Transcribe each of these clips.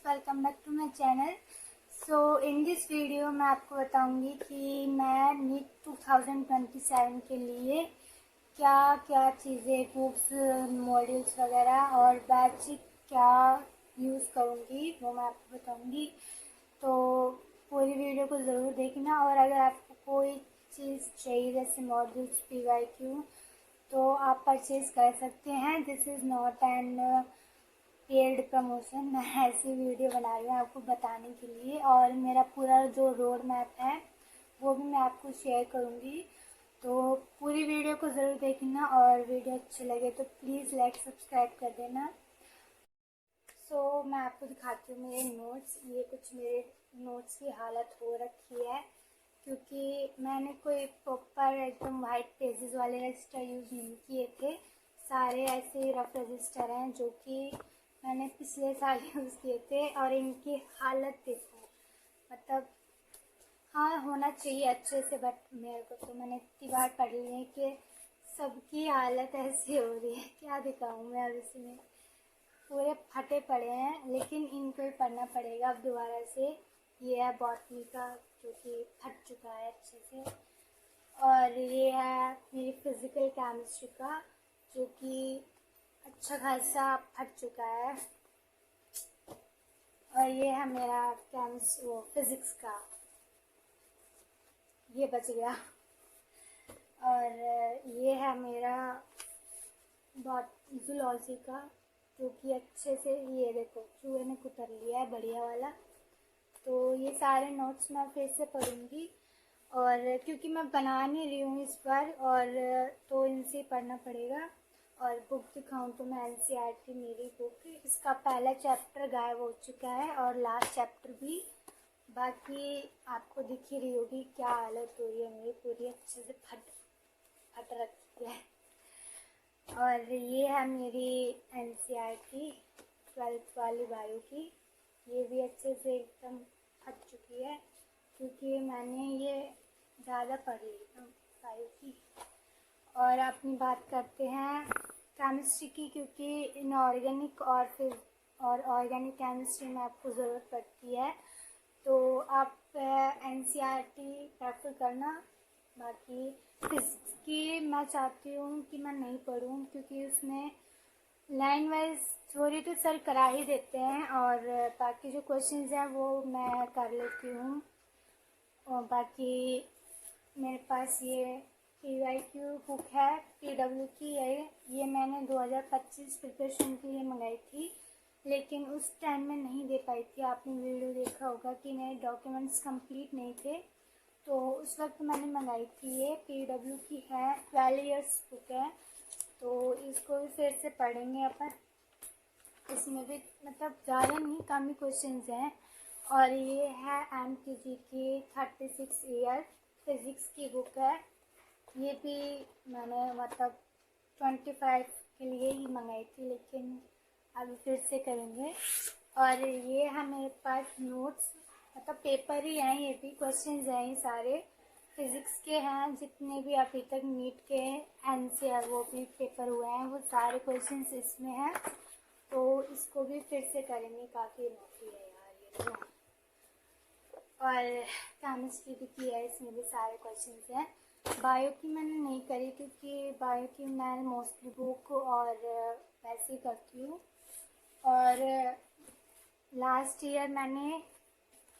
Welcome back to my channel. So in this video मैं आपको बताऊंगी कि मैं नीट 2027 के लिए क्या क्या चीज़ें, बुक्स, मॉड्यूल्स वगैरह और बैच क्या यूज़ करूंगी वो मैं आपको बताऊंगी। तो पूरी वीडियो को ज़रूर देखना। और अगर आपको कोई चीज़ चाहिए जैसे मॉड्यूल्स, PYQ, तो आप परचेज़ कर सकते हैं। This is not an paid promotion. मैं ऐसी वीडियो बना रही हूँ आपको बताने के लिए, और मेरा पूरा जो रोड मैप है वो भी मैं आपको शेयर करूँगी। तो पूरी वीडियो को ज़रूर देखना, और वीडियो अच्छी लगे तो प्लीज़ लाइक सब्सक्राइब कर देना। सो मैं आपको दिखाती हूँ मेरे नोट्स। ये कुछ मेरे नोट्स की हालत हो रखी है क्योंकि मैंने कोई प्रॉपर एकदम वाइट पेजेस वाले रजिस्टर यूज़ नहीं किए थे। सारे ऐसे रफ रजिस्टर हैं जो कि मैंने पिछले साल यूज़ किए थे, और इनकी हालत देखो, मतलब हाँ होना चाहिए अच्छे से, बट मेरे को तो मैंने इतनी बार पढ़ ली है कि सबकी हालत ऐसी हो रही है, क्या दिखाऊँ मैं। अब इसमें पूरे फटे पड़े हैं, लेकिन इनको ही पढ़ना पड़ेगा अब दोबारा से। ये है बॉटनी का जो कि फट चुका है अच्छे से, और ये है मेरी फिज़िकल केमिस्ट्री का जो कि अच्छा खासा फट चुका है, और ये है मेरा फिज़िक्स का, ये बच गया। और ये है मेरा जूलॉजी का जो कि अच्छे से, ये देखो चूहे ने कुतर लिया है, बढ़िया वाला। तो ये सारे नोट्स मैं फिर से पढ़ूंगी, और क्योंकि मैं बना नहीं रही हूँ इस बार, और तो इनसे पढ़ना पड़ेगा। और बुक दिखाऊँ तो मैं NCERT मेरी बुक, इसका पहला चैप्टर गायब हो चुका है और लास्ट चैप्टर भी। बाकी आपको दिख ही रही होगी क्या हालत हो रही है मेरी, पूरी अच्छे से फट रखी है। और ये है मेरी NCERT 12th वाली बायो की, ये भी अच्छे से एकदम फट चुकी है क्योंकि मैंने ये ज़्यादा पढ़ ली बायो की। और अपनी बात करते हैं केमिस्ट्री की, क्योंकि इनऑर्गेनिक और ऑर्गेनिक केमिस्ट्री में आपको ज़रूरत पड़ती है, तो आप NCERT प्रेफर करना। बाकी फिज़िक्स की मैं चाहती हूँ कि मैं नहीं पढ़ूँ क्योंकि उसमें लाइन वाइज थ्योरी तो सर करा ही देते हैं, और बाकी जो क्वेश्चंस हैं वो मैं कर लेती हूँ। और बाकी मेरे पास ये PYQ बुक है, PW की है। ये मैंने 2025 प्रिपरेशन के लिए मंगाई थी, लेकिन उस टाइम में नहीं दे पाई थी। आपने वीडियो देखा होगा कि मेरे डॉक्यूमेंट्स कंप्लीट नहीं थे, तो उस वक्त मैंने मंगाई थी। ये PW की है, 12 ईयर्स बुक है, तो इसको भी फिर से पढ़ेंगे अपन। इसमें भी मतलब ज़्यादा नहीं, कम ही क्वेश्चन हैं। और ये है MTG की 36 ईयर फिज़िक्स की बुक है। ये भी मैंने मतलब 25 के लिए ही मंगाई थी, लेकिन अभी फिर से करेंगे। और ये है मेरे पास नोट्स, मतलब पेपर ही हैं, ये भी क्वेश्चंस हैं, ये सारे फिज़िक्स के हैं जितने भी अभी तक नीट के NCERT वो भी पेपर हुए हैं, वो सारे क्वेश्चंस इसमें हैं। तो इसको भी फिर से करेंगे, काफ़ी मोटी है यार ये तो। और केमिस्ट्री भी की है, इसमें भी सारे क्वेश्चंस हैं। बायो की मैंने नहीं करी क्योंकि बायो की मैं मोस्टली बुक और वैसे ही करती हूँ। और लास्ट ईयर मैंने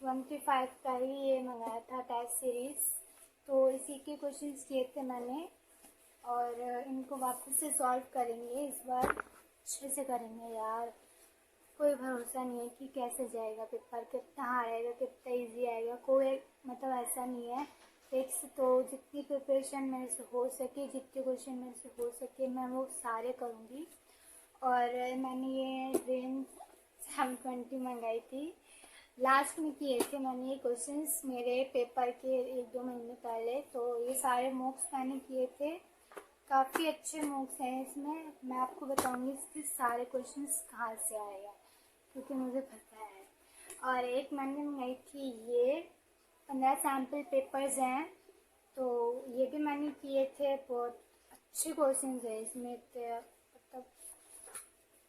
25 का ही ये मंगाया था टेस्ट सीरीज़, तो इसी के क्वेश्चंस किए थे मैंने, और इनको वापस से सॉल्व करेंगे इस बार, अच्छे से करेंगे यार। कोई भरोसा नहीं है कि कैसे जाएगा पेपर, कितना हार्ड आएगा, कितना इजी आएगा, कोई मतलब ऐसा नहीं है फिक्स। तो जितनी प्रिपरेशन मेरे से हो सके, जितने क्वेश्चन मेरे से हो सके, मैं वो सारे करूँगी। और मैंने ये ड्रीम 720 मंगाई थी, लास्ट में किए थे मैंने ये क्वेश्चंस मेरे पेपर के 1-2 महीने पहले। तो ये सारे मॉक्स मैंने किए थे, काफ़ी अच्छे मॉक्स हैं इसमें। मैं आपको बताऊंगी इसके सारे क्वेश्चंस कहाँ से आए हैं क्योंकि मुझे पता है। और एक मैंने मंगाई थी, ये 15 सैम्पल पेपर्स हैं, तो ये भी मैंने किए थे। बहुत अच्छे क्वेश्चंस हैं इसमें, मतलब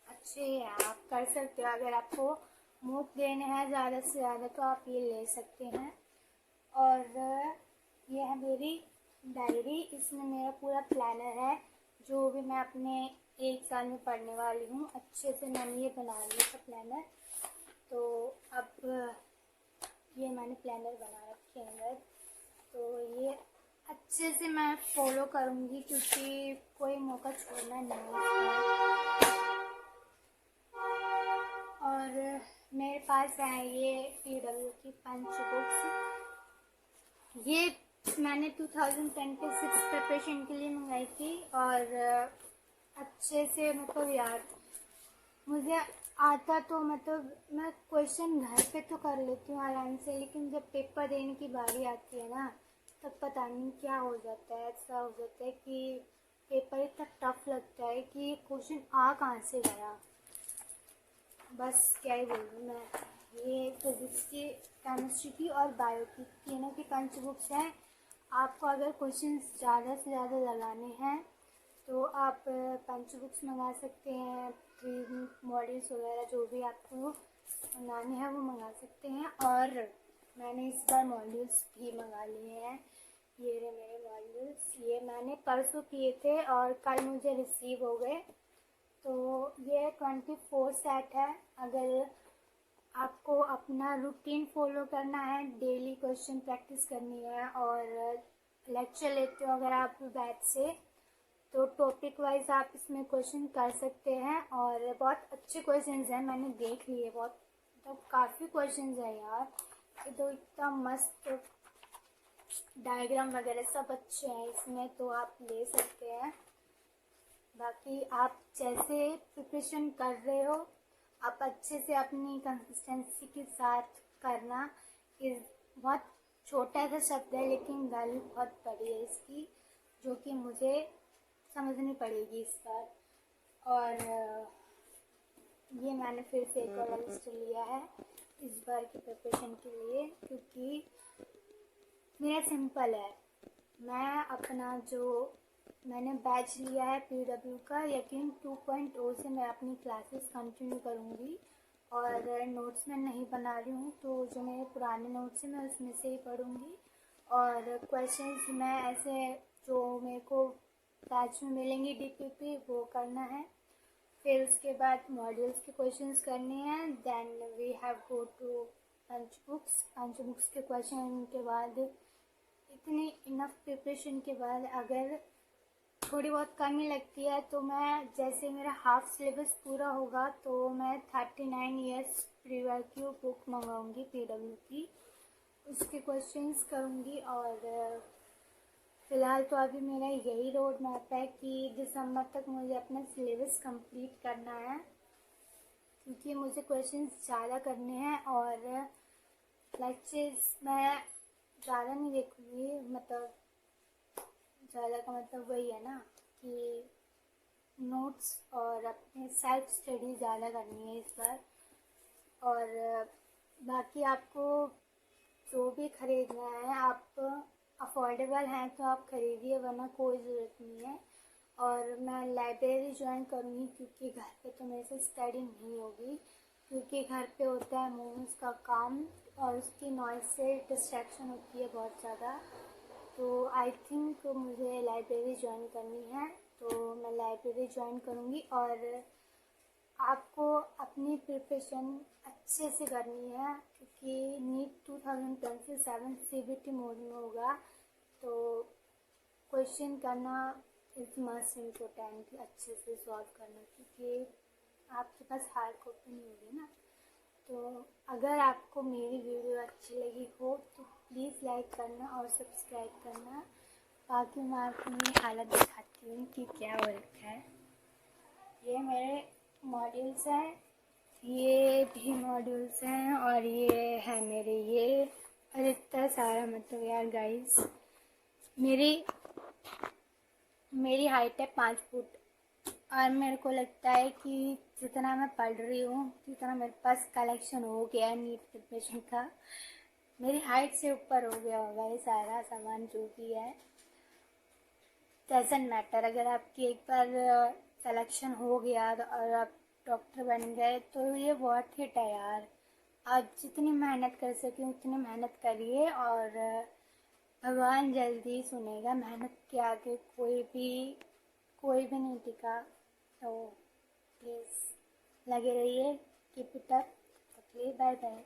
अच्छे हैं, आप कर सकते हो अगर आपको मूड देने हैं ज़्यादा से ज़्यादा तो आप ये ले सकते हैं। और ये है मेरी डायरी, इसमें मेरा पूरा प्लानर है जो भी मैं अपने 1 साल में पढ़ने वाली हूँ। अच्छे से मैंने ये बना लिया था प्लानर। तो अब ये मैंने प्लानर बना रखे अंदर, तो ये अच्छे से मैं फॉलो करूँगी क्योंकि कोई मौका छोड़ना नहीं है। और मेरे पास है ये PW की पंच बुक्स। ये मैंने 2026 प्रिपरेशन के लिए मंगाई थी और अच्छे से मतलब याद मुझे आता तो मतलब मैं क्वेश्चन घर पे तो कर लेती हूँ आराम से, लेकिन जब पेपर देने की बारी आती है ना तब पता नहीं क्या हो जाता है। ऐसा हो जाता है कि पेपर इतना टफ लगता है कि ये क्वेश्चन आ कहाँ से गया। बस क्या ही बोलूँ मैं। ये फिजिक्स की, केमिस्ट्री की और बायो की तीनों की पंच बुक्स हैं। आपको अगर क्वेश्चन ज़्यादा से ज़्यादा लगाने हैं तो आप पंच बुक्स मंगा सकते हैं। 3 मॉडल्स वगैरह जो भी आपको मंगाने हैं वो मंगा सकते हैं। और मैंने इस बार मॉड्यूल्स भी मंगा लिए हैं। ये रहे मेरे मॉड्यूल्स, ये मैंने परसों किए थे और कल मुझे रिसीव हो गए। तो ये 24 सेट है। अगर आपको अपना रूटीन फॉलो करना है, डेली क्वेश्चन प्रैक्टिस करनी है और लेक्चर लेते हो अगर आप बैच से, तो टॉपिक वाइज आप इसमें क्वेश्चन कर सकते हैं। और बहुत अच्छे क्वेश्चंस हैं, मैंने देख लिए बहुत, तो काफ़ी क्वेश्चंस हैं यार। ये तो इतना मस्त डायग्राम वगैरह सब अच्छे हैं इसमें, तो आप ले सकते हैं। बाकी आप जैसे प्रिपरेशन कर रहे हो आप अच्छे से अपनी कंसिस्टेंसी के साथ करना। इस बहुत छोटा सा शब्द है लेकिन वैल्यू बहुत बड़ी है इसकी, जो कि मुझे समझनी पड़ेगी इस बार। और ये मैंने फिर से एक और लिस्ट लिया है इस बार की प्रिपरेशन के लिए, क्योंकि मेरा सिंपल है। मैं अपना जो मैंने बैच लिया है PW का, यकीन 2.0 से मैं अपनी क्लासेस कंटिन्यू करूँगी और नोट्स मैं नहीं बना रही हूँ, तो जो मेरे पुराने नोट्स हैं मैं उसमें से ही पढ़ूँगी। और क्वेश्चंस मैं ऐसे जो मेरे को बैच में मिलेंगी DPP वो करना है। फिर उसके बाद मॉड्यूल्स के क्वेश्चंस करने हैं। Then we have go to punch books. Punch books के क्वेश्चन के बाद इतनी इनफ प्रिपरेशन के बाद अगर थोड़ी बहुत कमी लगती है तो मैं, जैसे मेरा हाफ सिलेबस पूरा होगा तो मैं 39 ईयर्स प्रीवैक्यू बुक मंगाऊंगी PW की, उसके क्वेश्चंस करूँगी। और फ़िलहाल तो अभी मेरा यही रोड मैप है कि दिसंबर तक मुझे अपना सिलेबस कंप्लीट करना है, क्योंकि मुझे क्वेश्चंस ज़्यादा करने हैं। और लेक्चर्स मैं ज़्यादा नहीं देखूँगी, मतलब ज़्यादा का मतलब वही है ना कि नोट्स और अपने सेल्फ स्टडी ज़्यादा करनी है इस बार। और बाकी आपको जो भी ख़रीदना है, आप अफोर्डेबल हैं तो आप ख़रीदिए, वरना कोई ज़रूरत नहीं है। और मैं लाइब्रेरी ज्वाइन करूँगी क्योंकि घर पे तो मेरे से स्टडी नहीं होगी, क्योंकि घर पे होता है मोमोज का काम और उसकी नॉइज़ से डिस्ट्रैक्शन होती है बहुत ज़्यादा। तो आई थिंक मुझे लाइब्रेरी ज्वाइन करनी है, तो मैं लाइब्रेरी ज्वाइन करूँगी। और आपको अपनी प्रिपरेशन अच्छे से करनी है क्योंकि नीट 2027 CBT मोड में होगा, तो क्वेश्चन करना इज़ मस्ट इम्पोर्टेंट, अच्छे से सॉल्व करना, क्योंकि आपके पास हार्ड कॉपी नहीं होगी ना। तो अगर आपको मेरी वीडियो अच्छी लगी हो तो प्लीज़ लाइक करना और सब्सक्राइब करना। बाकी मैं आपको मेरी हालत दिखाती हूँ कि क्या हो रखा है। ये मेरे मॉड्यूल्स हैं, ये भी मॉड्यूल्स हैं, और ये है मेरे ये, और इतना सारा मतलब यार गाइस, मेरी हाइट है 5 फुट। और मेरे को लगता है कि जितना मैं पढ़ रही हूँ, जितना मेरे पास कलेक्शन हो गया नीट प्रिपरेशन का, मेरी हाइट से ऊपर हो गया होगा ये सारा सामान जो भी है। डजंट मैटर, अगर आपकी एक बार सिलेक्शन हो गया और आप डॉक्टर बन गए तो ये वर्थ इट है यार। आप जितनी मेहनत कर सकें उतनी मेहनत करिए, और भगवान जल्दी सुनेगा। मेहनत के आगे कोई भी नहीं टिका। तो प्लीज़ लगे रहिए, keep it up. Bye bye.